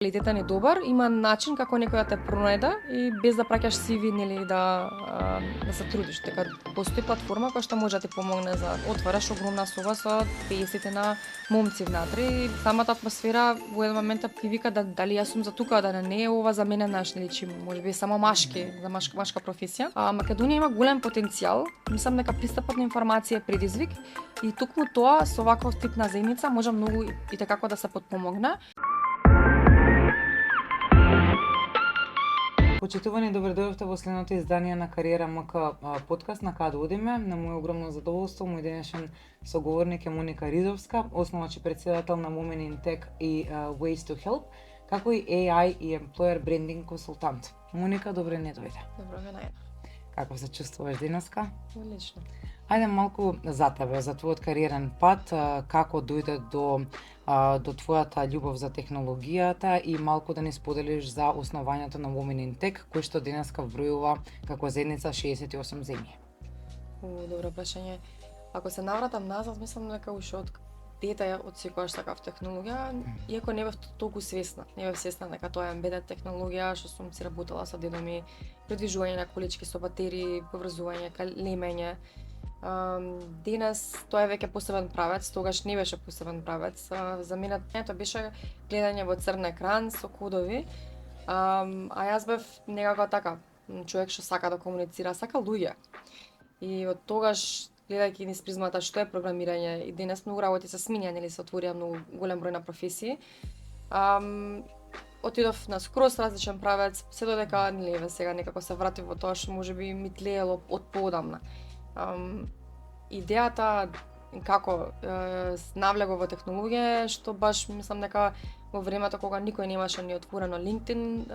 Квалитетен е добар, има начин како некој да те пронајде и без да праќаш CV, нели, да се трудиш. Така постои платформа која што може да ти помогне за отвараш огромна соба со 50 на момци внатре и самата атмосфера во еден момент ти вика дали јас сум за тука, да не е ова за мене наш, нели, чи можеби само машки, за машка професија. Македонија има голем потенцијал. Мислам дека пристапот на информација е предизвик и токму тоа со ваков тип на заедница може многу и како да се потпомогне. Почитувани, добре дојдовте во следното издание на Кариера МК подкаст на Каде одиме. На моје огромно задоволство, мој денешен соговорник е Моника Ризовска, основач и претседател на Women in Tech и Ways to Help, како и AI и Employer Branding консултант. Моника, добре не дојде. Добро ме најде. Како се чувствуваш денеска? Одлично. Ајде малку за тебе, за твојот кариерен пат, како дојде до твојата љубов за технологијата и малку да ни споделиш за основањето на Women in Tech, кој што денеска вбројува како заедница 68 земји. Добро прашање. Ако се навратам назад, мислам дека уште од дете од секогаш сакав технологија, иако не бев толку свесна. Не бев свесна дека тоа е ембедет технологија, што сум си работела со дедо ми, предвижување на колички со батерии, поврзување, лемење. Денес тоа е веќе посебен правец, тогаш не беше посебен правец. За мене тоа беше гледање во црн екран со кодови, а јас бев некако така, човек што сака да комуницира, сака луѓе. И од тогаш, гледајќи низ призмата што е програмирање, и денес многу работи се сменија, нели, се отворија многу голем број на професии. Отидов на скроз различен правец, се додека, нели, сега некако се вратив во тоа што можеби ми тлеело од поодамна. Идејата како навлегов во технологија, што баш мислам дека во времето кога никој немаше ни отворено LinkedIn,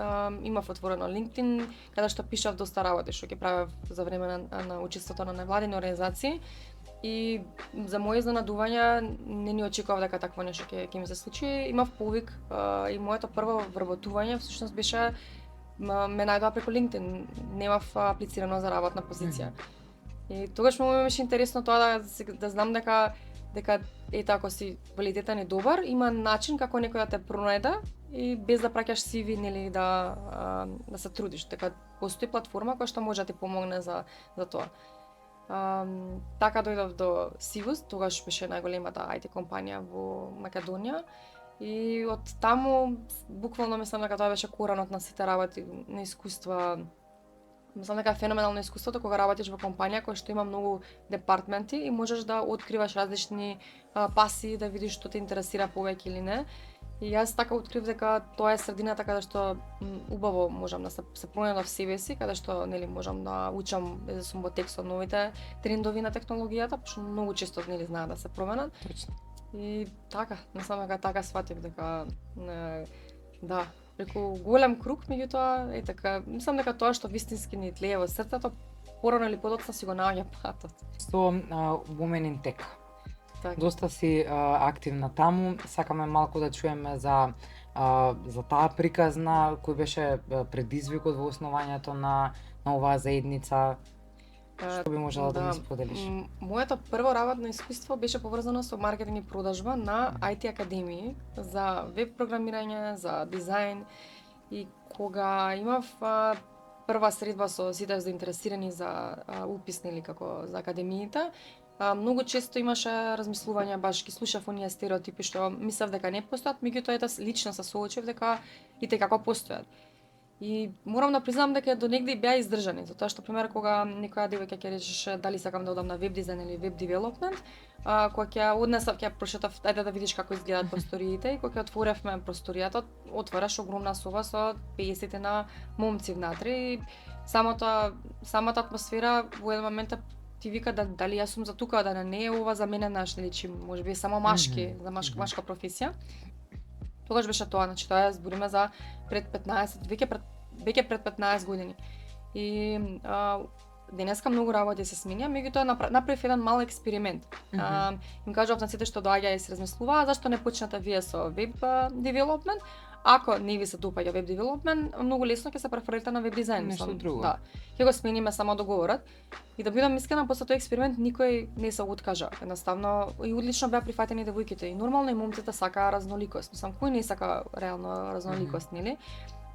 имав отворено LinkedIn, каде што пишав доста работи што ги правев за време на учеството на невладини организации. И за моје изненадување не ни очекував дека такво нешто ќе ми се случи. Имав повик и моето прво вработување всушност беше ме најдоа преку LinkedIn. Немав аплицирано за работна позиција. И тогаш ми беше интересно тоа да знам дека ете, ако си квалитетен и добар, има начин како некој да те пронајде и без да праќаш CV, нели, да се трудиш. Дека постои платформа која што може да ти помогне за тоа. Така дојдов до Сивус, тогаш беше најголемата IT компанија во Македонија. И од таму буквално мислам дека тоа беше коранот на сите работи, на искуства. Мислам дека е феноменално искуството кога работиш во компанија која што има многу департменти и можеш да откриваш различни пасии, да видиш што те интересира повеќе или не. И јас така открив дека тоа е средината каде што убаво можам да се пронајдам во себе си, каде што, нели, можам да учам, да сум во текст од новите трендови на технологијата, пошто многу често, нели, знаат да се променат. Точно. И така, мислам дека така сватив дека да, преку голем круг, меѓутоа, е така, мислам дека тоа што вистински ни тлее во срцето, порано или подоцна си го наоѓа патот. Со Women in Tech. Така. Доста си активна таму, сакаме малку да чуеме за таа приказна, кој беше предизвикот во основањето на оваа заедница. Што би можела да ни споделиш? Моето прво работно искуство беше поврзано со маркетинг и продажба на IT академии за веб програмирање, за дизајн, и кога имав прва средба со сите заинтересирани за упис, нели, како за академиите, многу често имаше размислувања, баш ги слушав оние стереотипи што мислев дека не постојат, меѓутоа лично се соочив дека и како постојат. И морам да признам дека до негде беа издржани, затоа што, пример, кога некоја девојка ќе речеше дали сакам да одам на веб дизајн или веб девелопмент, кога ќе однесав, ќе прошетав, ајде да видиш како изгледаат просториите, и кога ќе отворевме просторијата, отвараш огромна соба со 50 на момци внатре и самата атмосфера во еден момент ти вика дали јас сум за тука, да не е ова за мене наш, нели, чи можеби само машки, за машка професија. Тогаш беше тоа, значи тоа збориме за пред 15, веќе пред 15 години. И денеска многу работи се сменија, меѓутоа направив еден мал експеримент. Им кажав на сите што доаѓаа и се размислуваа, зашто не почнете вие со веб девелопмент, ако не ви се допаѓа веб девелопмент, многу лесно ќе се преферирате на веб дизајн. Нешто друго. Да. Ќе го смениме само договорот. И да бидам искрена, после тој експеримент никој не се откажа. Едноставно и одлично беа прифатени девојките. И нормално и момците сакаа разноликост. Мислам, кој не сака реално разноликост, нели?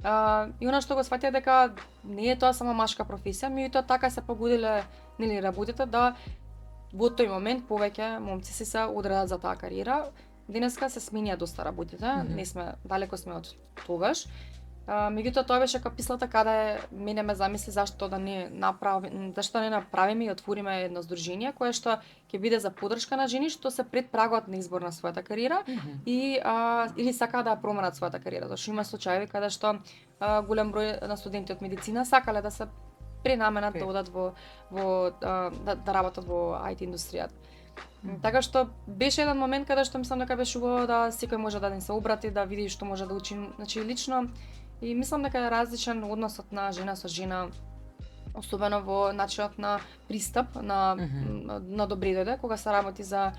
И она што го сватија дека не е тоа само машка професија, меѓутоа така се погодиле, нели, работите да во тој момент повеќе момци се одредат за таа кариера. Денеска се сменија доста работите, не сме далеко сме од тогаш. Меѓутоа тоа беше капислата каде мене ме замисли зашто да не направиме и отвориме едно здружение кое што ќе биде за поддршка на жени што се пред прагот на избор на својата кариера и или сакаат да променат својата кариера. Зашто има случаи каде што голем број на студенти од медицина сакале да се пренаменат да одат да работат во IT индустријата. Така што беше еден момент каде што мислам дека беше убаво да секој може да ни се обрати, да види што може да учи, значи лично. И мислам дека е различен односот на жена со жена, особено во начинот на пристап на добредојде, кога се работи за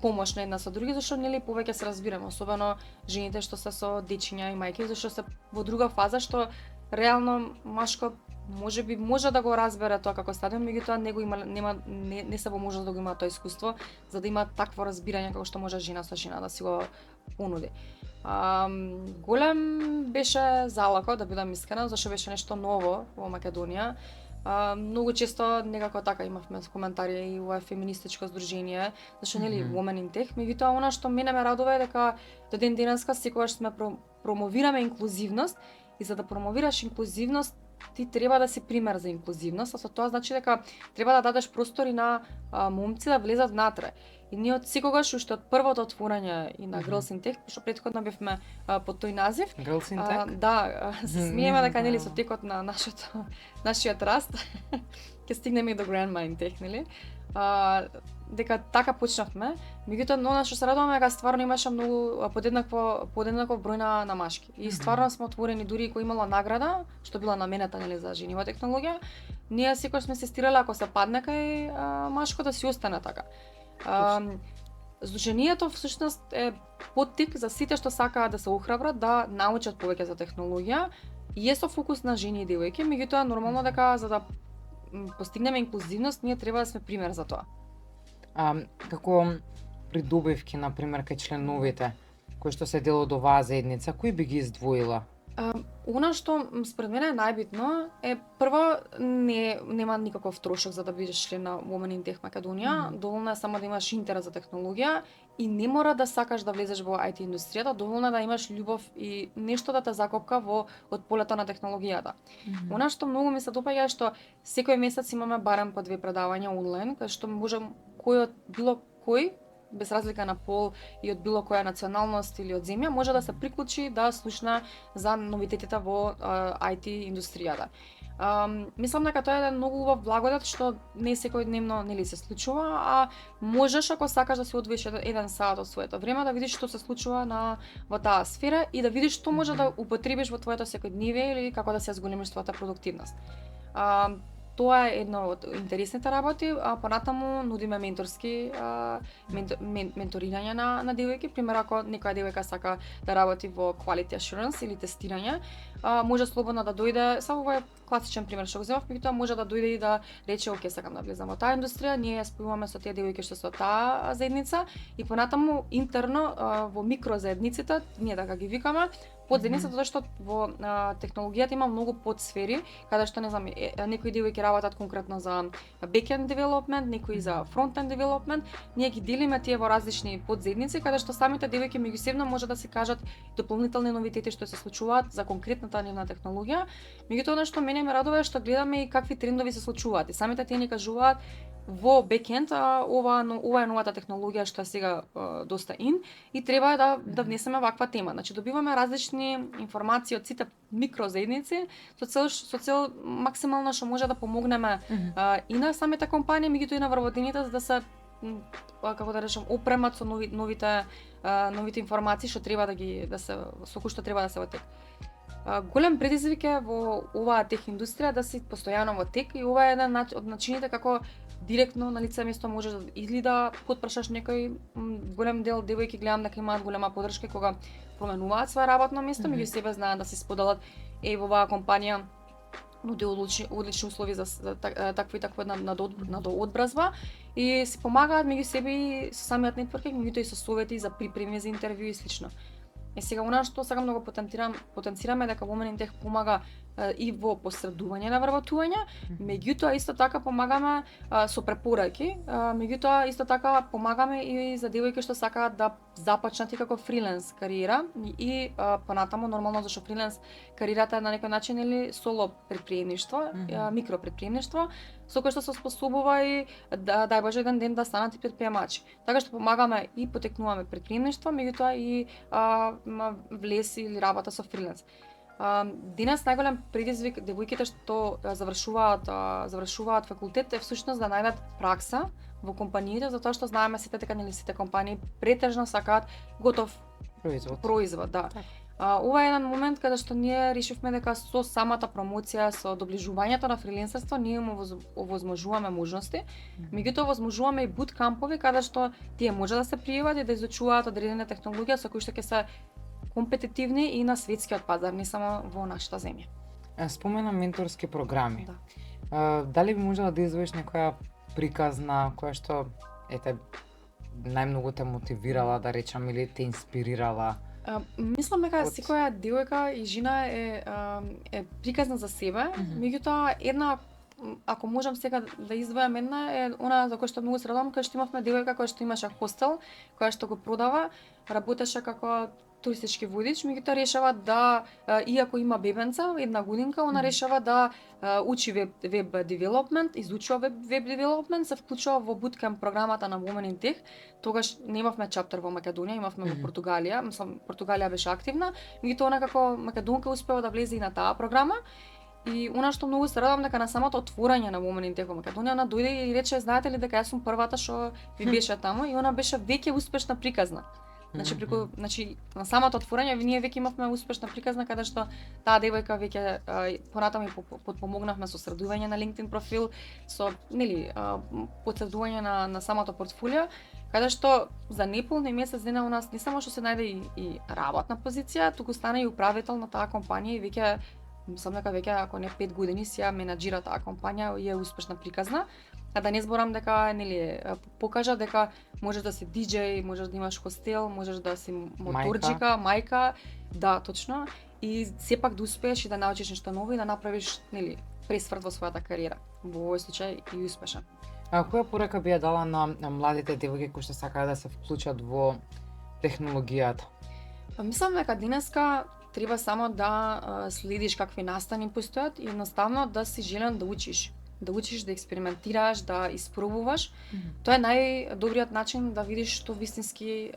помош на една со други, зашто нели повеќе се разбираме, особено жените што се со дечиња и мајки, зашто се во друга фаза што реално машко можеби може да го разбере тоа како стадион, меѓутоа не се во можност да го има тоа искуство за да има такво разбирање како што може жена со жена да си го понуди. Голем беше залако, да бидам искрена, зашто беше нешто ново во Македонија. Многу често некако така имавме коментари и во феминистичко здружение, зашто нели Women in Tech, меѓутоа она што мене ме радува е дека до ден денеска секогаш сме промовираме инклузивност и за да промовираш инклузивност ти треба да си пример за инклузивност, а со тоа значи дека треба да дадеш простори на момци да влезат внатре. И ние од секогаш уште од првото отворање и на Girls in Tech, што претходно бевме под тој назив. Girls in Tech? Да, се смееме дека нели со текот на нашиот раст ќе стигнеме и до Grandma in Tech, нели? Дека така почнавме, меѓутоа но што се радуваме дека стварно имаше многу подеднаков број на машки. И стварно сме отворени дури и кој имало награда, што била наменета нели за жени во технологија, ние секогаш сме инсистирале ако се падне кај машко да си остане така. Здружението всушност е поттик за сите што сакаат да се охрабрат да научат повеќе за технологија и е со фокус на жени и девојки, меѓутоа нормално дека за да постигнеме инклузивност ние треба да сме пример за тоа. Како придобивки, например, кај членовите кои што се дел од оваа заедница, кои би ги издвоила? Она што според мене е најбитно е прво нема никаков трошок за да бидеш член на Women in Tech Македонија, доволно е само да имаш интерес за технологија и не мора да сакаш да влезеш во IT индустријата, доволно е да имаш љубов и нешто да те закопка од полето на технологијата. Она што многу ми се допаѓа е што секој месец имаме барем по 2 предавања онлайн, кај што може било кој без разлика на пол и од било која националност или од земја, може да се приклучи да слушна за новитетите во IT индустријата. Мислам дека тоа е еден многу убав благодат што не секојдневно нели се случува, а можеш ако сакаш да си одвоиш еден саат од своето време да видиш што се случува во таа сфера и да видиш што може да употребиш во твоето секојдневие или како да се зголемиш твојата продуктивност. Тоа е едно од интересните работи, а понатаму нудиме менторски менторирање на девојки. Пример, ако некоја девојка сака да работи во quality assurance или тестирање, може слободно да дојде, само ова е класичен пример што го земав, меѓутоа може да дојде и да рече оке сакам да влезам во таа индустрија, ние ја спојуваме со тие девојки што се од таа заедница и понатаму интерно во микрозаедниците, ние така ги викаме, подзаедница, затоа што во технологијата има многу подсфери, каде што не знам, некои девојки работат конкретно за backend development, некои за frontend development, ние ги делиме тие во различни подзаедници, каде што самите девојки меѓусебно може да се кажат дополнителни новитети што се случуваат за конкретната нивна технологија. Меѓутоа она што мене ме радува е што гледаме и какви трендови се случуваат. И самите тие ни кажуваат во бекенд ова е новата технологија што е сега доста ин и треба да внесеме ваква тема. Значи добиваме различни информации од сите микрозаедници со цел максимално што може да помогнеме и на самите компании, меѓутоа и на вработените за да се како да речем опремат со новите информации што треба со кои што треба да се во тек. Голем предизвик е во оваа тех индустрија да си постојано во тек и ова е еден од начините како директно на лице место можеш или да потпрашаш некој голем дел девојки гледам дека имаат голема поддршка кога променуваат свое работно место, меѓу себе знаат да се споделат во оваа компанија нуди одлични услови за таква и таква една надоодбразба и се помагаат меѓу себе и со самиот нетворкинг, меѓутоа и со совети за припреми за интервју и слично. Сега она што сакам да го потенцираме дека Women in Tech помага и во посредување на вработување, меѓутоа исто така помагаме со препораки, меѓутоа исто така помагаме и за девојки што сакаат да започнат и како фриленс кариера и понатаму нормално зашто фриленс кариерата е на некој начин или соло претприемништво, микропретприемништво, со кој што се способува и дај Боже еден ден да станат и предприемачи. Така што помагаме и потекнуваме предприемништво, меѓутоа и влез или работа со фриленс. Денес најголем предизвик девојките што завршуваат факултет е всушност да најдат пракса во компаниите, затоа што знаеме сите дека нели сите компании претежно сакаат готов производ, да. Ова е еден момент каде што ние решивме дека со самата промоција, со доближувањето на фриленсерство, ние му овозможуваме можности, меѓутоа овозможуваме и буткампови каде што тие може да се пријават и да изучуваат одредени технологија со кои што ќе се компетитивни и на светскиот пазар, не само во нашата земја. Спомена менторски програми. Да. Дали би можела да извоиш некоја приказна која што најмногу те мотивирала, да речам, или те инспирирала? Мислам дека секоја девојка и жена е приказна за себе, меѓутоа една, ако можам сега да издвојам една, е она за која што многу се радувам, кај што имавме девојка која што имаше хостел, која што го продава, работеше како туристички водич, меѓутоа решава да, иако има бебенца, една годинка, она решава да учи веб девелопмент, изучува веб девелопмент, се вклучува во буткемп програмата на Women in Tech. Тогаш немавме чаптер во Македонија, имавме во Португалија, мислам Португалија беше активна, меѓутоа она како македонка успеа да влезе и на таа програма. И она што многу се радам дека на самото отворање на Women in Tech во Македонија, она дојде и рече, знаете ли дека јас сум првата што ви беше таму, и она беше веќе успешна приказна. Значи на самото отворање ние веќе имавме успешна приказна каде што таа девојка веќе понатаму потпомогнавме со средување на LinkedIn профил, со потсредување на самото портфолио, каде што за неполни месец дена у нас не само што се најде и работна позиција, туку стана и управител на таа компанија и веќе мислам дека веќе ако не 5 години си ја менаџира таа компанија и е успешна приказна. А да не зборам дека покажа дека можеш да си диџеј, можеш да имаш хостел, можеш да си моторџика, мајка, да, точно, и сепак да успееш и да научиш нешто ново и да направиш пресврт во својата кариера. Во овој случај и успешен. А која порака би ја дала на младите девојки кои што сакаат да се вклучат во технологијата? Мислам дека денеска треба само да следиш какви настани постојат и едноставно да си желен да учиш. Да учиш, да експериментираш, да испробуваш. Тоа е најдобриот начин да видиш што вистински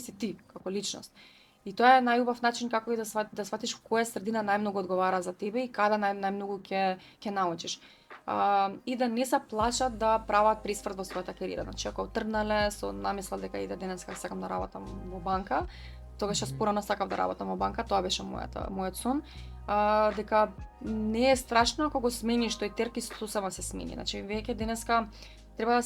си ти како личност. И тоа е најубав начин како и да сватиш која средина најмногу одговара за тебе и каде најмногу ќе научиш. И да не се плашат да прават пресврт во својата кариера. Значи ако тргнале со намисла дека иде денеска сакам да работам во банка, тогаш јас порано сакав да работам во банка, тоа беше мојот сон. Дека не е страшно ако го смениш тој терки, сосема се смени. Значи веќе денеска треба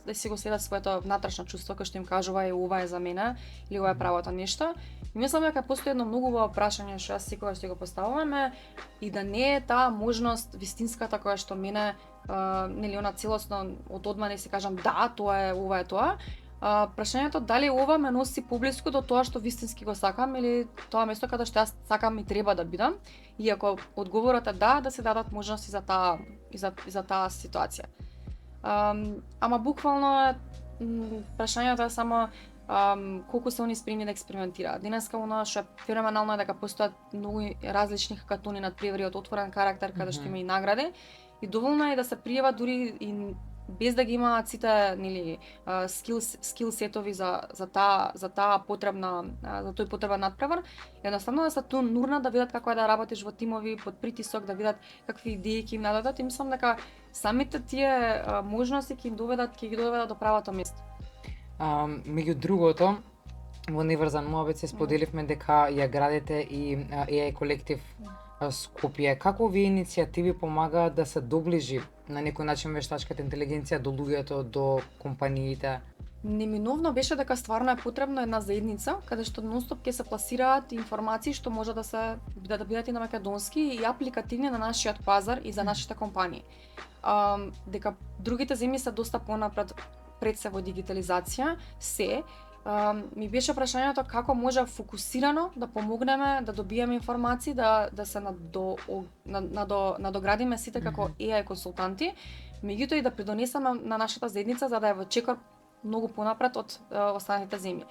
да си го следат своето внатрешно чувство кој што им кажува ова е за мене или ова е правото нешто. И мислам дека постои едно многу убаво прашање што јас секогаш ќе го поставуваме и да не е таа можност вистинската која што мене она целосно од одма не си кажам да, тоа е, ова е тоа. Прашањето дали ова ме носи поблиску до тоа што вистински го сакам или тоа место каде што јас сакам и треба да бидам. И ако одговорот е да се дадат можности за таа ситуација. Ама буквално прашањето е само колку се они спремни да експериментираат. Денеска она што е феноменално е дека постојат многу различни хакатони надпревари од отворен карактер каде што има и награди и доволно е да се пријават дури и без да ги имаат сите скил сетови за таа потребна за тој потребен надпревар, едноставно да се ту нурна да видат како е да работиш во тимови под притисок, да видат какви идеи ќе им нададат и мислам дека самите тие можности ќе ги доведат до правото место. Меѓу другото, во Неврзан Моабет се споделивме дека ја градите и AI колектив Скопје. Како овие иницијативи помагаат да се доближи на некој начин вештачката интелигенција до луѓето, до компаниите? Неминовно беше дека стварно е потребна една заедница каде што нонстоп ќе се пласираат информации што може да бидат и на македонски и апликативни на нашиот пазар и за нашите компании. Дека другите земји се доста понапред пред се во дигитализација, ми беше прашањето како може фокусирано да помогнеме да добиеме информации, да се надоградиме сите како AI консултанти, меѓутоа и да придонесеме на нашата заедница за да е во чекор многу понапред од останатите земји.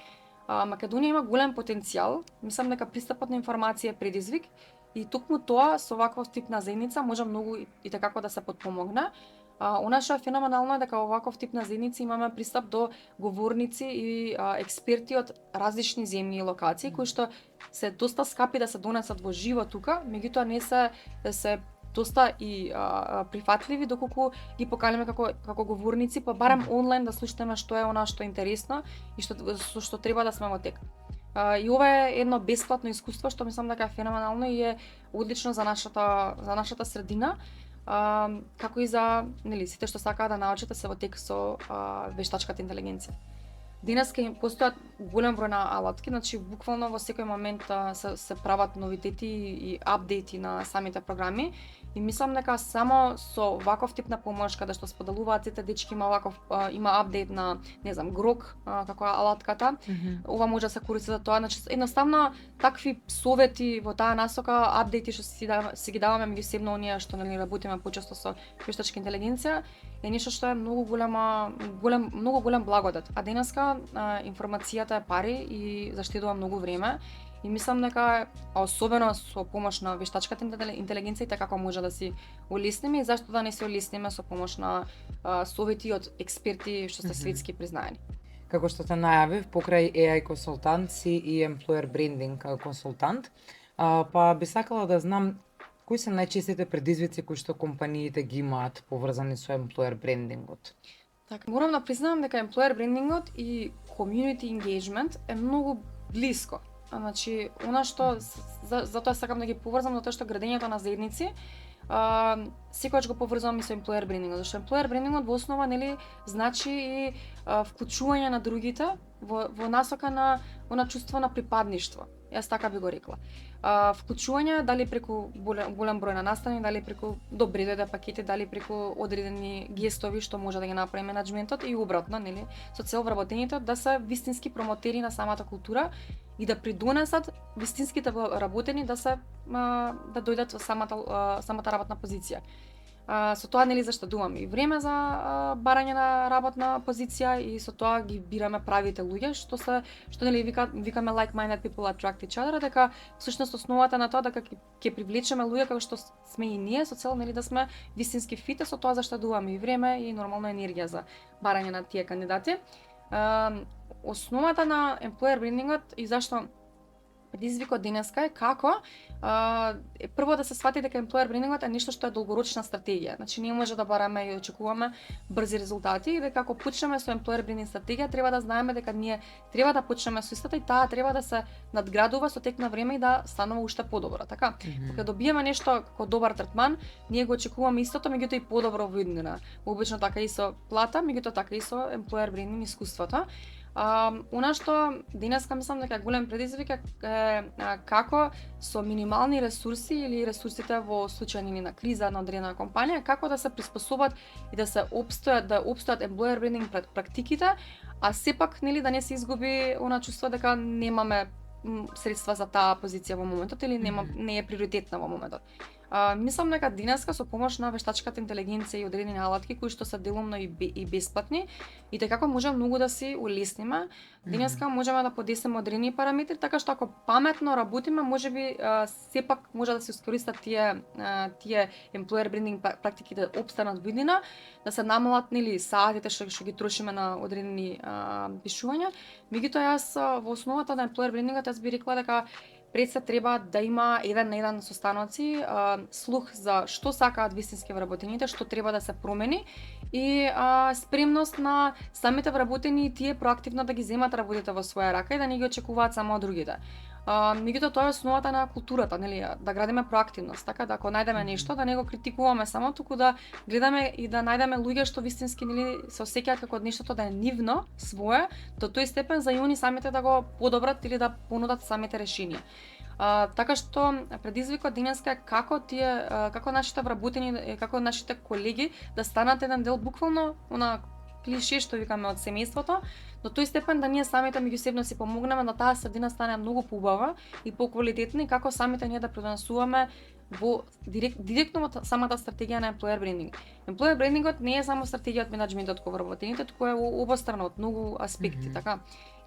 Македонија има голем потенцијал, мислам дека пристапот на информација е предизвик и токму тоа со ваков тип на заедница може многу и така да се потпомогне. Она што е феноменално е дека во ваков тип на заедници имаме пристап до говорници и експерти од различни земји и локации кои што се доста скапи да се донесат во живо тука, меѓутоа не се доста и прифатливи доколку ги поканеме како говорници, па барем онлайн да слушнеме што е она што е интересно и што треба да сме во тек. И ова е едно бесплатно искуство што мислам дека е феноменално и е одлично за нашата средина. Како и за сите што сакаат да научат се во тек со вештачката интелигенција. Денес ќе постојат голем број на алатки, значи буквално во секој момент се прават новитети и апдејти на самите програми и мислам дека само со ваков тип на помош каде што споделуваат сите дечки има апдејт на Grok како алатката. Ова може да се користи за тоа, значи едноставно такви совети во таа насока, апдејти што си ги даваме меѓусебно оние што работиме почесто со вештачка интелигенција е нешто што е многу голем благодат. А денеска информацијата е пари и заштедува многу време. И мислам дека особено со помош на вештачката интелигенција како може да си улесниме и зашто да не се улесниме со помош на совети од експерти што се светски признаени. Како што те најавив, покрај AI консултант си и employer branding консултант, па би сакала да знам кои се најчестите предизвици кои што компаниите ги имаат поврзани со employer brandingот. Така, морам да признам дека employer brandingот и community engagement е многу блиско. Значи, она што затоа сакам да ги поврзам, затоа што градењето на заедници секогаш го поврзувам и со employer brandingот, зашто employer brandingот во основа значи и вклучување на другите во насока на чувство на припадништво. Јас така би го рекла. Вклучување дали преку голем број на настани, дали преку добри пакети, дали преку одредени гестови што може да ги направи менаџментот и обратно, со цел вработените да се вистински промотери на самата култура и да придонесат вистинските работени да дојдат во самата работна позиција. Со тоа заштедуваме и време за барање на работна позиција и со тоа ги бираме правите луѓе што викаме like-minded people attract each other, дека всушност основата на тоа дека ќе привлечеме луѓе како што сме и ние со цел да сме вистински фит, со тоа заштедуваме и време и нормална енергија за барање на тие кандидати. Основата на employer brandingот и зашто предизвикот денеска е како прво да се свати дека employer brandingот е нешто што е долгорочна стратегија. Значи не може да бараме и очекуваме брзи резултати и дека ако почнеме со employer branding стратегија треба да знаеме дека ние треба да почнеме со истата и таа треба да се надградува со тек на време и да станува уште подобро, така? Кога добиеме нешто како добар третман, ние го очекуваме истото, меѓутоа и подобро во иднина. Обично така и со плата, меѓутоа така и со employer branding искуството. Она што денеска мислам дека е голем предизвик е како со минимални ресурси или ресурсите во случај на криза на одредена компанија, како да се приспособат и да опстојат employer branding практиките, а сепак да не се изгуби она чувство дека немаме средства за таа позиција во моментот или не е приоритетна во моментот. Мислам дека денеска со помош на вештачката интелигенција и одредени алатки кои што се делумно и бесплатни и како може многу да си улесниме. Денеска можеме да подесиме одредени параметри, така што ако паметно работиме, можеби сепак може да се искористат тие employer branding практики да опстанат во иднина, да се намалат саатите што ги трошиме на одредени пишувања. Меѓутоа јас во основата на employer brandingот јас би рекла дека пред се треба да има еден на еден состаноци, слух за што сакаат вистински вработените, што треба да се промени и спремност на самите вработени и тие проактивно да ги земат работите во своја рака и да не ги очекуваат само од другите. Меѓутоа тоа е основата на културата, нели, да градиме проактивност, така да ако најдеме нешто да не го критикуваме само, туку да гледаме и да најдеме луѓе што вистински нели се осеќаат како нештото да е нивно, свое, до тој степен за и они самите да го подобрат или да понудат самите решенија. Така што предизвикот денеска е како нашите вработени, како нашите колеги да станат еден дел буквално клише што викаме од семејството, до тој степен да ние самите меѓусебно си помогнеме да таа средина стане многу поубава и поквалитетна и како самите ние да придонесуваме во директно во самата стратегија на employer branding. Employer brandingот не е само стратегија од менаџментот кон вработените, туку е обострано од многу аспекти, така.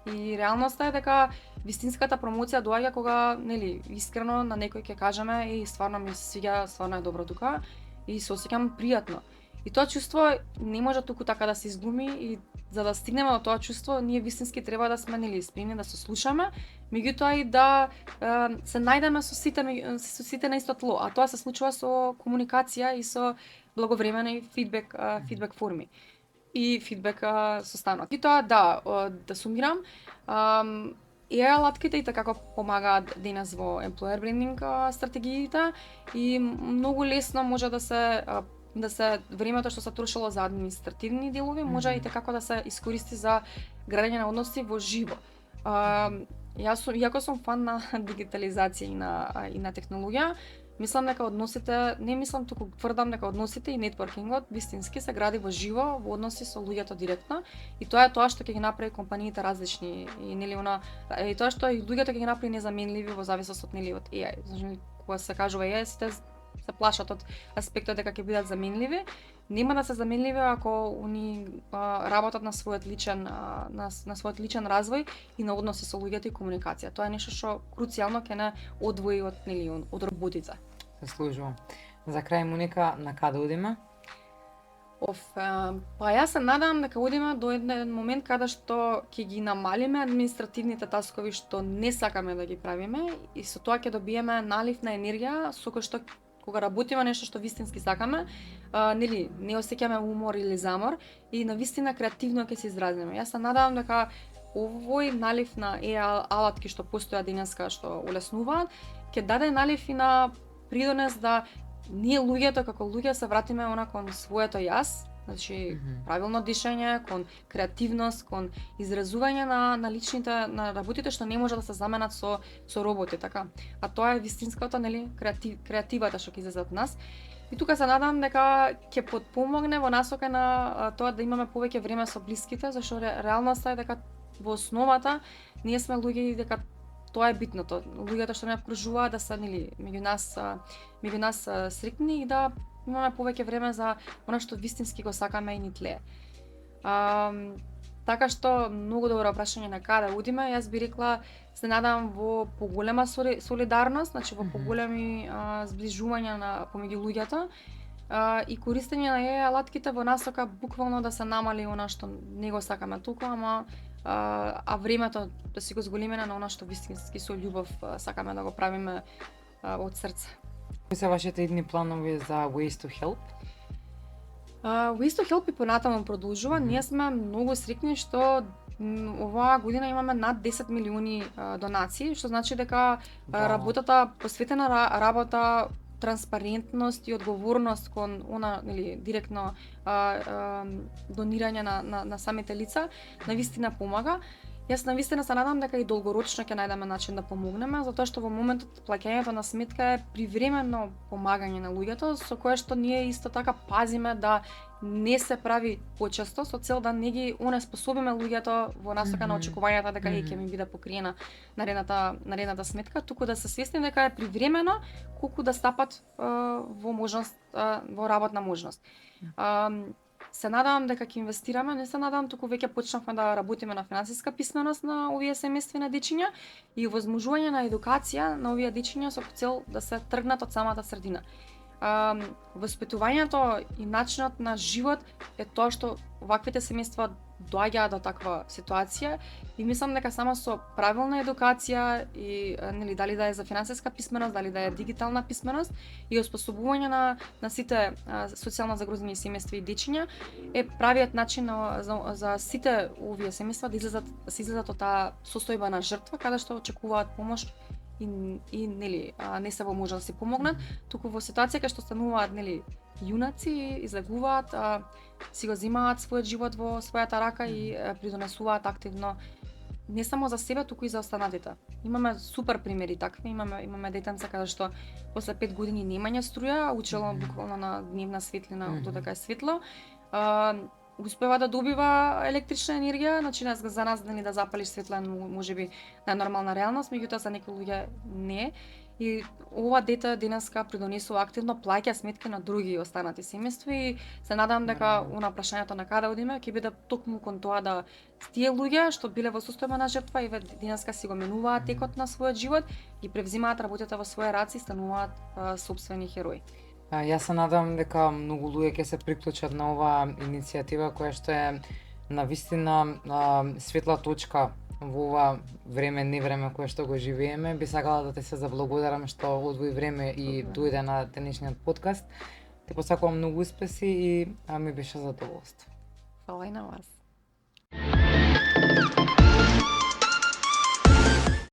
И реалноста е дека вистинската промоција доаѓа кога, нели, искрено на некој ќе кажеме и стварно ми се свиѓа, стварно е добро тука и се осеќам пријатно. И тоа чувство не може туку така да се изгуми и за да стигнеме до тоа чувство, ние вистински треба да сме нели спремни да се слушаме, меѓутоа и да се најдеме со сите на исто тло, а тоа се случува со комуникација и со благовремени фидбек форми и фидбек состанок. И тоа да сумирам, алатките и така како помагаат денес во employer branding стратегиите и многу лесно може да се времето што се трошело за административни делови може и како да се искористи за градење на односи во живо. Иако сум фан на дигитализација и на технологија, мислам дека односите, не мислам туку тврдам дека односите и нетворкингот вистински се гради во живо, во односи со луѓето директно и тоа е тоа што ќе ги направи компаниите различни и нели и тоа што и луѓето ќе ги направи незаменливи во зависност од нели од AI. Значи кога се кажува AI сите се плашат од аспектот дека ќе бидат заменливи. Нема да се заменливи ако они работат на својот личен развој и на односи со луѓето и комуникација. Тоа е нешто што круцијално ќе не одвои од роботица. Се служувам. За крај, Моника, на каде одиме? Па јас се надам дека одиме до еден момент каде што ќе ги намалиме административните таскови што не сакаме да ги правиме и со тоа ќе добиеме налив на енергија со кој што кога работиме нешто што вистински сакаме, нели не осеќаме умор или замор и на вистина креативно ќе се изразиме. Јас се надевам дека овој налив на алатки што постојат денеска што улеснуваат, ќе даде налив и на придонес да ние луѓето како луѓе се вратиме кон своето јас, значи правилно дишење, кон креативност, кон изразување на личните на работите што не може да се заменат со роботи, така. А тоа е вистинското, нели, креативата што ќе излезе од нас. И тука се надам дека ќе потпомогне во насока на тоа да имаме повеќе време со блиските, зашто реалноста е дека во основата ние сме луѓе и дека тоа е битното. Луѓето што не обкружуваат да се нели меѓу нас срекни и да имаме повеќе време за она што вистински го сакаме и ни тлее. Така што многу добро прашање на каде одиме. Јас би рекла се надам во поголема солидарност, значи во поголеми зближувања помеѓу луѓето и користење на алатките во насока буквално да се намали она што не го сакаме толку, а времето да си го зголемиме на она што вистински со љубов сакаме да го правиме од срце. Кои се вашите идни планови за Ways to Help? Ways to Help и понатаму продолжува. Ние сме многу среќни што оваа година имаме над 10 милиони донации, што значи дека работата, посветена работа, транспарентност и одговорност кон нели директно донирање на самите лица навистина помага. Јас навистина се надам дека и долгорочно ќе најдеме начин да помогнеме, затоа што во моментот плаќањето на сметка е привремено помагање на луѓето, со кое што ние исто така пазиме да не се прави почесто, со цел да не ги онеспособиме луѓето во насока на очекувањата дека ќе ми биде покриена наредната сметка, туку да се свесни дека е привремено колку да стапат во можност, во работна можност. Се надевам дека ќе инвестираме, не се надевам, туку веќе почнавме да работиме на финансиска писменост на овие семејства на дечиња и возможување на едукација на овие дечиња со цел да се тргнат од самата средина. Воспитувањето и начинот на живот е тоа што ваквите семејства доаѓаат до таква ситуација и мислам дека само со правилна едукација и нели дали да е за финансиска писменост, дали да е дигитална писменост и оспособување на сите социјално загрозени семејства и дечиња е правиот начин за сите овие семејства да излезат од таа состојба на жртва каде што очекуваат помош и нели не се може да се помогнат, туку во ситуација кај што стануваат нели јунаци, излегуваат, си го земаат својот живот во својата рака и придонесуваат активно не само за себе, туку и за останатите. Имаме супер примери такви, имаме детенца каде што после 5 години немање струја, учело буквално на дневна светлина додека е светло, успева да добива електрична енергија, значи за нас да запалиш светла можеби најнормална реалност, меѓутоа за некои луѓе не. И ова дете денеска придонесува активно, плаќа сметки на други останати семејства и се надам дека она прашањето на каде одиме ќе биде токму кон тоа да тие луѓе што биле во состојба на жртва и денеска си го менуваат текот на својот живот и превзимаат работата во своја раце и стануваат сопствени херои. Јас се надам дека многу луѓе ќе се приклучат на оваа иницијатива која што е навистина светла точка во ова време, невреме кое што го живееме. Би сакала да те се заблагодарам што одвои време и дојде на денешниот подкаст. Те посакувам многу успеси и ми беше задоволство. Фала и на вас.